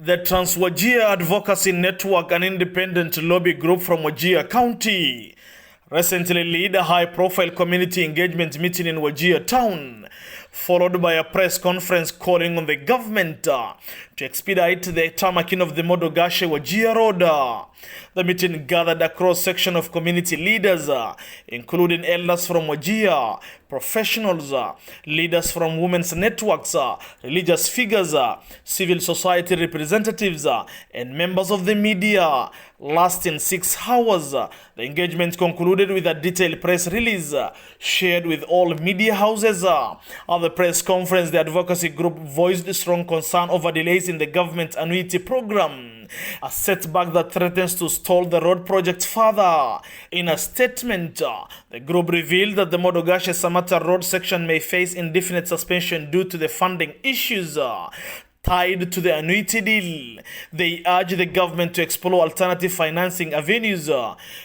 The Wajir Advocacy Network, an independent lobby group from Wajir County, recently led a high-profile community engagement meeting in Wajir town, followed by a press conference calling on the government to expedite the tarmacking of the Modogashe-Wajir road. The meeting gathered a cross-section of community leaders, including elders from Wajir, professionals, leaders from women's networks, religious figures, civil society representatives, and members of the media. Lasting 6 hours, the engagement concluded with a detailed press release shared with all media houses. At the press conference, the advocacy group voiced strong concern over delays in the government annuity program, a setback that threatens to stall the road project further. In a statement, the group revealed that the Modogashe-Samata road section may face indefinite suspension due to the funding issues tied to the annuity deal. They urge the government to explore alternative financing avenues,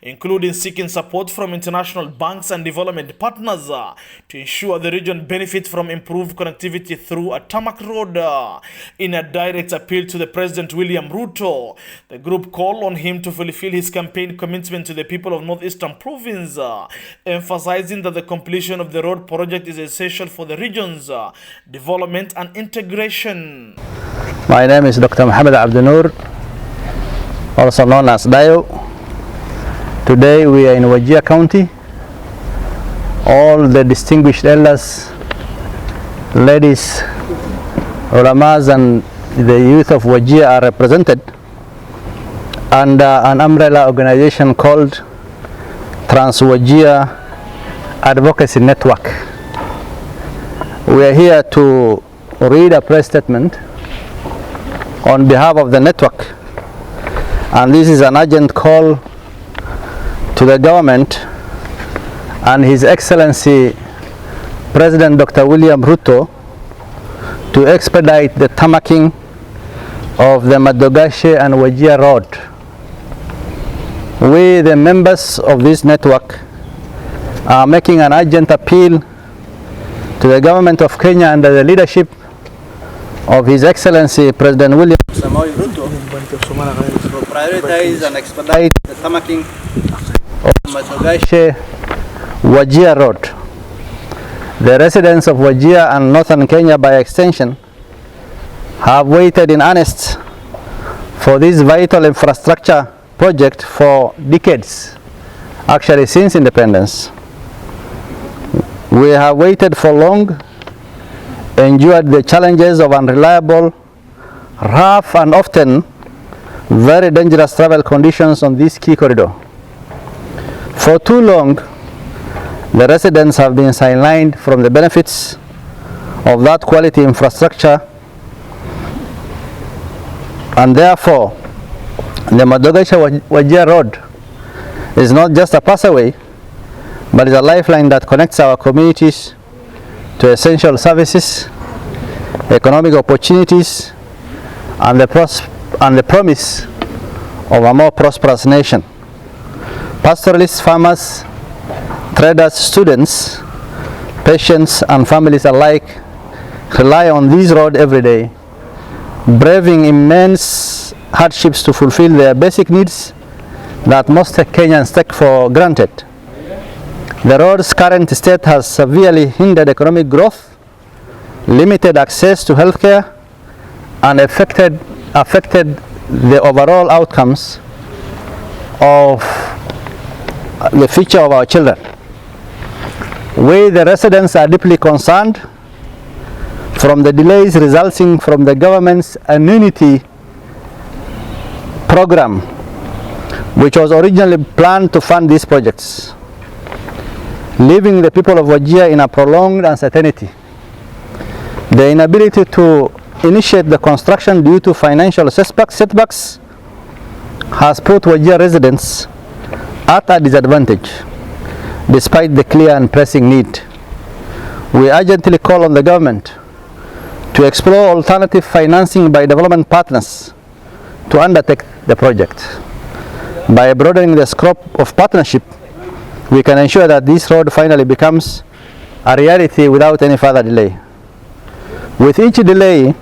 including seeking support from international banks and development partners to ensure the region benefits from improved connectivity through a tarmac road. In a direct appeal to the President William Ruto, the group called on him to fulfill his campaign commitment to the people of Northeastern Province, emphasizing that the completion of the road project is essential for the region's development and integration. My name is Dr. Mohammed Abdunur, also known as Dayo. Today we are in Wajir County. All the distinguished elders, ladies, ulamas and the youth of Wajir are represented under an umbrella organization called Wajir Advocacy Network. We are here to read a press statement on behalf of the network, and this is an urgent call to the government and His Excellency President Dr. William Ruto to expedite the tarmacking of the Modogashe and Wajir road. We, the members of this network, are making an urgent appeal to the government of Kenya under the leadership of His Excellency President William Ruto to prioritize and expedite the tarmacking of Modogashe-Wajir road. The residents of Wajir and northern Kenya by extension have waited in earnest for this vital infrastructure project for decades, actually since independence. We have waited for long, endured the challenges of unreliable, rough and often very dangerous travel conditions on this key corridor. For too long, the residents have been sidelined from the benefits of that quality infrastructure, and therefore the Modogashe-Wajir road is not just a passaway, but is a lifeline that connects our communities to essential services, economic opportunities, and the promise of a more prosperous nation. Pastoralists, farmers, traders, students, patients, and families alike rely on this road every day, braving immense hardships to fulfill their basic needs that most Kenyans take for granted. The road's current state has severely hindered economic growth, limited access to healthcare, and affected the overall outcomes of the future of our children. We, the residents, are deeply concerned from the delays resulting from the government's annuity program, which was originally planned to fund these projects, leaving the people of Wajir in a prolonged uncertainty. The inability to initiate the construction due to financial setbacks has put Wajir residents at a disadvantage, despite the clear and pressing need. We urgently call on the government to explore alternative financing by development partners to undertake the project. By broadening the scope of partnership, we can ensure that this road finally becomes a reality without any further delay. With each delay,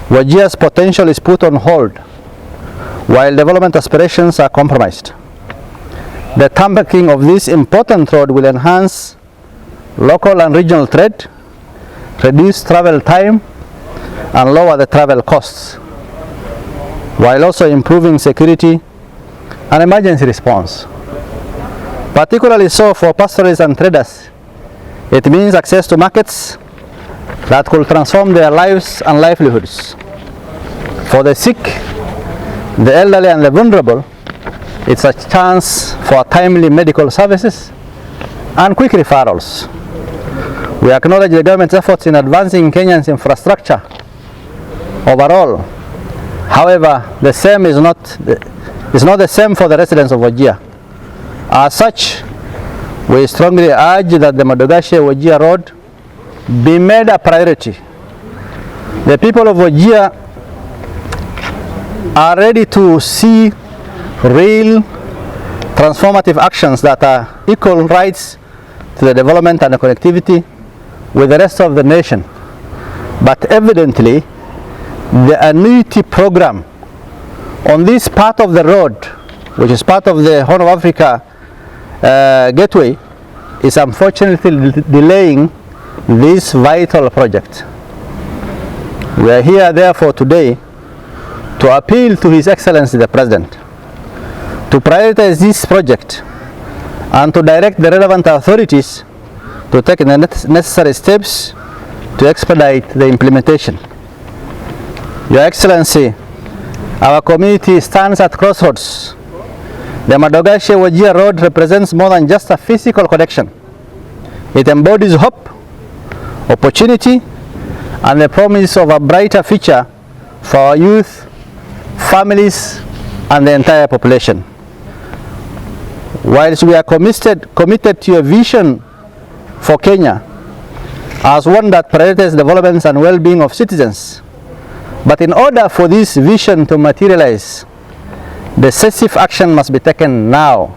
Wajir's potential is put on hold while development aspirations are compromised. The tarmaking of this important road will enhance local and regional trade, reduce travel time, and lower the travel costs, while also improving security and emergency response. Particularly so for pastoralists and traders, it means access to markets that could transform their lives and livelihoods. For the sick, the elderly and the vulnerable, it's a chance for timely medical services and quick referrals. We acknowledge the government's efforts in advancing Kenya's infrastructure overall. However, the same is not the same for the residents of Wajir. As such, we strongly urge that the Modogashe-Wajir road be made a priority. The people of Wajir are ready to see real transformative actions that are equal rights to the development and the connectivity with the rest of the nation. But evidently, the annuity program on this part of the road, which is part of the Horn of Africa gateway, is unfortunately delaying this vital project. We are here therefore today to appeal to His Excellency the President to prioritize this project and to direct the relevant authorities to take the necessary steps to expedite the implementation. Your Excellency, our community stands at crossroads. The Modogashe-Wajir road represents more than just a physical connection. It embodies hope, opportunity, and the promise of a brighter future for our youth, families, and the entire population. Whilst we are committed to a vision for Kenya as one that prioritizes development and well-being of citizens, but in order for this vision to materialize, decisive action must be taken now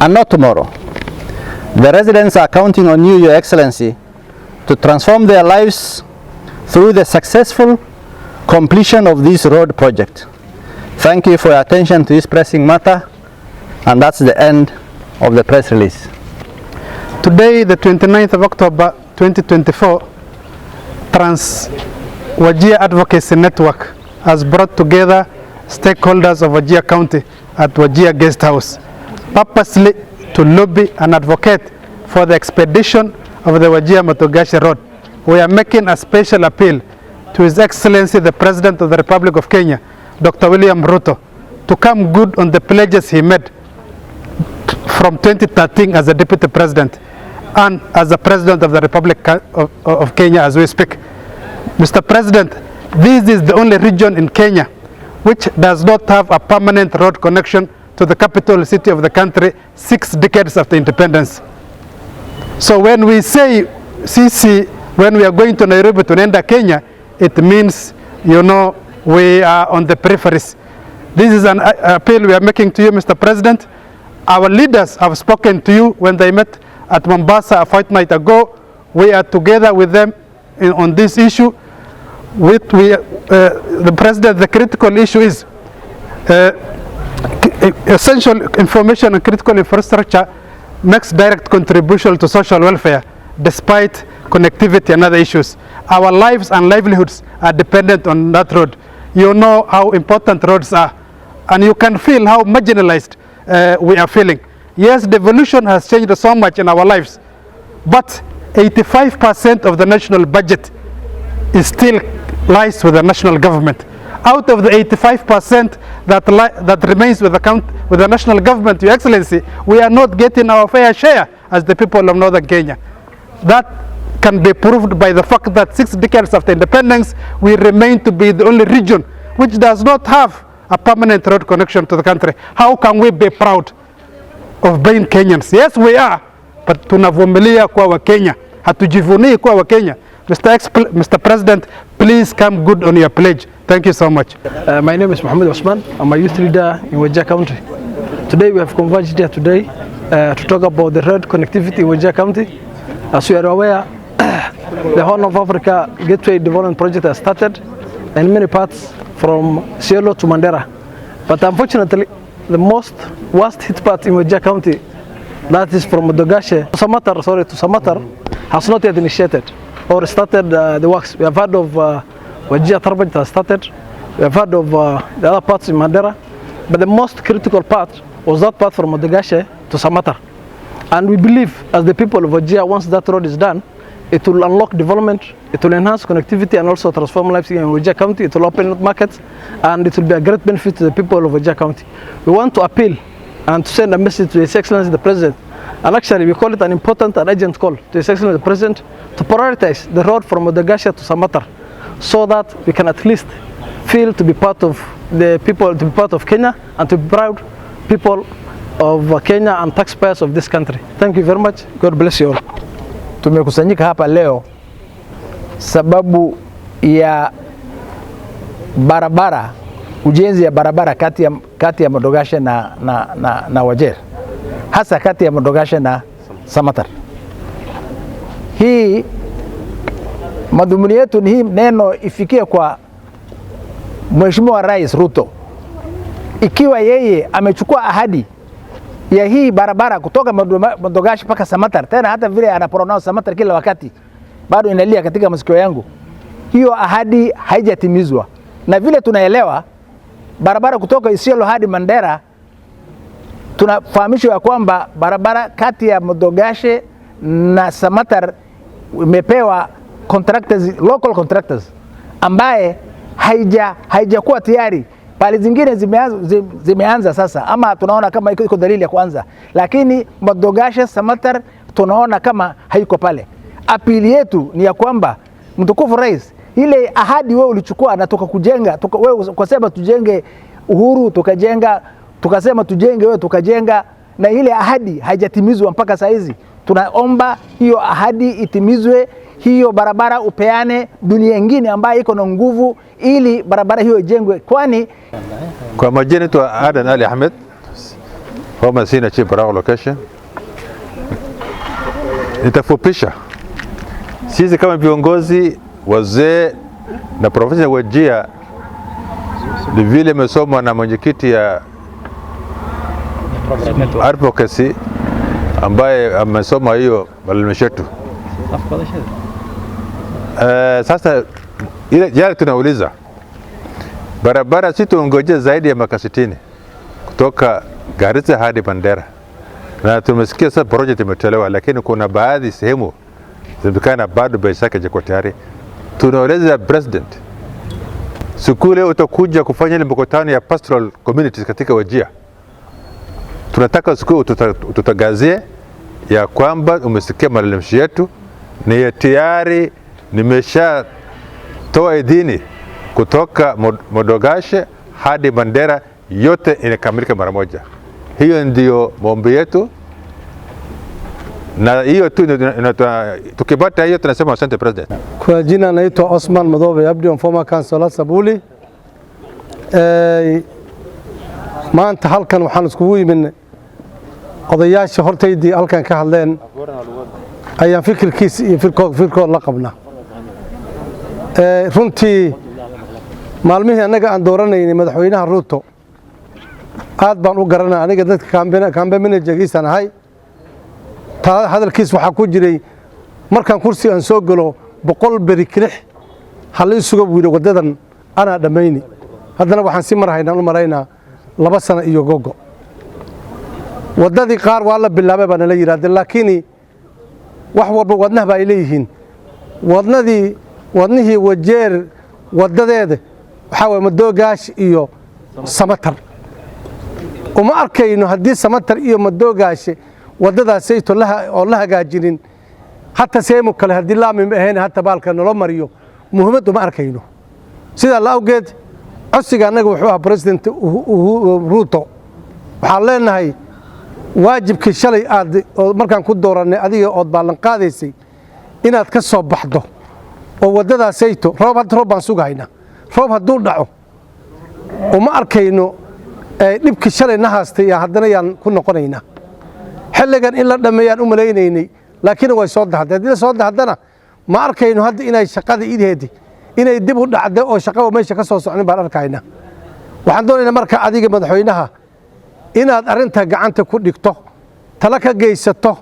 and not tomorrow. The residents are counting on you, Your Excellency, to transform their lives through the successful completion of this road project. Thank you for your attention to this pressing matter, and that's the end of the press release. Today, the 29th of October 2024, Wajir Advocacy Network has brought together stakeholders of Wajir County at Wajir Guest House, purposely to lobby and advocate for the expedition of the Wajir-Modogashe Road. We are making a special appeal to His Excellency the President of the Republic of Kenya, Dr. William Ruto, to come good on the pledges he made from 2013 as a Deputy President and as the President of the Republic of Kenya as we speak. Mr. President, this is the only region in Kenya which does not have a permanent road connection to the capital city of the country 6 decades after independence. So when we say CC, when we are going to Nairobi to Nenda, Kenya, it means, you know, we are on the peripheries. This is an appeal we are making to you, Mr. President. Our leaders have spoken to you when they met at Mombasa a fortnight ago. We are together with them on this issue. The President, the critical issue is essential information and critical infrastructure makes direct contribution to social welfare despite connectivity and other issues. Our lives and livelihoods are dependent on that road. You know how important roads are, and you can feel how marginalized we are feeling. Yes, devolution has changed so much in our lives, but 85% of the national budget is still lies with the national government. Out of the 85% that remains with the national government, Your Excellency, we are not getting our fair share as the people of Northern Kenya. That can be proved by the fact that 6 decades after independence, we remain to be the only region which does not have a permanent road connection to the country. How can we be proud of being Kenyans? Yes, we are, but tunavumilia kuwa wa Kenya. Hatujivunii kuwa wa Kenya. Mr. President, please come good on your pledge. Thank you so much. My name is Mohammed Osman. I'm a youth leader in Wajir County. Today we have converged here today to talk about the road connectivity in Wajir County. As you are aware, the Horn of Africa Gateway Development Project has started, in many parts from Siolo to Mandera. But unfortunately, the most worst hit part in Wajir County, that is from Modogashe to Samatar, has not yet initiated or started the works. We have heard of Wajir Tarbaj has started. We have heard of the other parts in Mandera. But the most critical part was that part from Modogashe to Samatar. And we believe, as the people of Wajir, once that road is done, it will unlock development, it will enhance connectivity and also transform lives in Wajir County. It will open up markets and it will be a great benefit to the people of Wajir County. We want to appeal and to send a message to His Excellency the President. And actually, we call it an important and urgent call to His Excellency the President to prioritize the road from Modogashe to Samatar, so that we can at least feel to be part of the people, to be part of Kenya, and to be proud people of Kenya and taxpayers of this country. Thank you very much. God bless you all. Tumekusanyika hapa leo sababu ya barabara, ujenzi ya barabara kati ya Modogashe na Wajir, hasa kati ya Modogashe na Samatar. Hii madhumuni yetu ni hii neno ifikie kwa Mheshimiwa Rais Ruto, ikiwa yeye amechukua ahadi ya hii barabara kutoka Modogashe mpaka Samatar, tena hata vile anapronounce Samatar kila wakati bado inalia katika masikio yangu. Hiyo ahadi haijatimizwa. Na vile tunaelewa barabara kutoka Isiolo hadi Mandera, tunafahamishwa ya kwamba barabara kati ya Modogashe na Samatar imepewa contractors, local contractors, ambaye haijakuwa tayari. Pale zingine zimeanza sasa, ama tunaona kama iko dalili ya kuanza, lakini Modogashe Samatar tunaona kama haiko pale. Apili yetu ni ya kwamba mtukufu Rais, ile ahadi wewe ulichukua na tukakujenga, wewe ukasema tujenge Uhuru, tukajenga, tukasema tujenge, wewe tukajenga, na ile ahadi haijatimizwa mpaka saa hizi. Tunaomba hiyo ahadi itimizwe, hiyo barabara upeane dunia nyingine ambayo iko na nguvu, ili barabara hiyo ijengwe. Kwani kwa majina tu Adan Ali Ahmed, Homa Sina Chief Barao Location. Nitafupisha, sisi kama viongozi wazee na profesa Wajir, ni vile mesoma na mwenyekiti ya Advocacy ambaye amesoma hiyo malalamisho. Sasa ile tunauliza barabara, sisi tuongoje zaidi ya miaka 60 kutoka Garissa hadi Mandera, na tumesikia sasa project imetolewa, lakini kuna baadhi sehemu zimekana bado pesa yake haiko tayari. Tunauliza President, siku leo utakuja kufanya ile mkutano ya pastoral communities katika Wajir, tunataka siku tutagazie ya kwamba umesikia malalamisho yetu, ni tayari nimesha toa idhini kutoka Modogashe hadi Mandera, yote inakamilika mara moja. Hiyo ndio maombi yetu, na hiyo tu tukipata hiyo tunasema asante President. Kwa jina naitwa Osman Madobe Abdi, former councillor Sabuli. Maanta halkan waxaan iskugu yimin odayaasha hortaydii halkan ka hadleen ayaan fikirkiisa iyo fikirkood la qabnaa. Runtii maalmihii anaga aan dooranaynay madaxweynaha Ruto aad baan u garanaa, aniga dadka campaign manager-giisaan ahay. Hadalkiis waxaa ku jiray markaan kursi aan soo galo 100 beri kilix hal isugu wiiro wadadan ana dhamayni. Haddana waxaan si marahaynaa u maraynaa 2 sano iyo gogo. Wadadii qaar waa la bilaabay baan la yiraahday, laakiin wax walba wadnaha bay leeyihiin. wadnihii Wajir wadadeeda waxa way Modogashe iyo Samatar. Uma arkayno haddii Samatar iyo Modogashe wadadaasay oo la hagaajinin, hatta seemo kale haddii la mim ahayn hatta baalka nolo mariyo muhiimad uma arkayno. Sida la awgeed codsiga anaga wuxuu ahaa President Ruto, waxaan leenahay waajibkii shalay aad markaan ku dooranay adiga oo baalan qaadaysay inaad ka soo baxdo oo wadadaasayto roob baan sugaynaa. Roob hadduu dhaco uma arkayno dhibkii shalay na haastay haddana yaan ku noqonaynaa. xilligan in la dhameeyaan u maleynaynay, laakiin way soo dahdeen. Haddii soo dahdana ma arkayno hadda inay shaqada ideedi inay dib u dhacday oo shaqo meesha ka soo socnin baan arkaynaa waxaan doonaynaa marka adiga madaxweynaha inaad arrinta gacanta ku dhigto tala ka geysato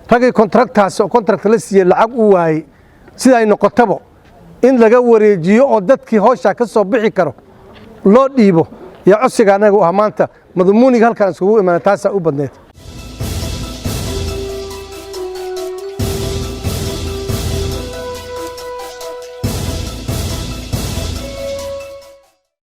ragii kontraktaas oo kontrakt la siiyay lacag u waayey sida ay noqotaba in laga wareejiyo oo dadkii hawsha ka soo bixi karo loo dhiibo ya codsiga anagu ah maanta madmuuniga halkan iskugu imaanay taas u badneed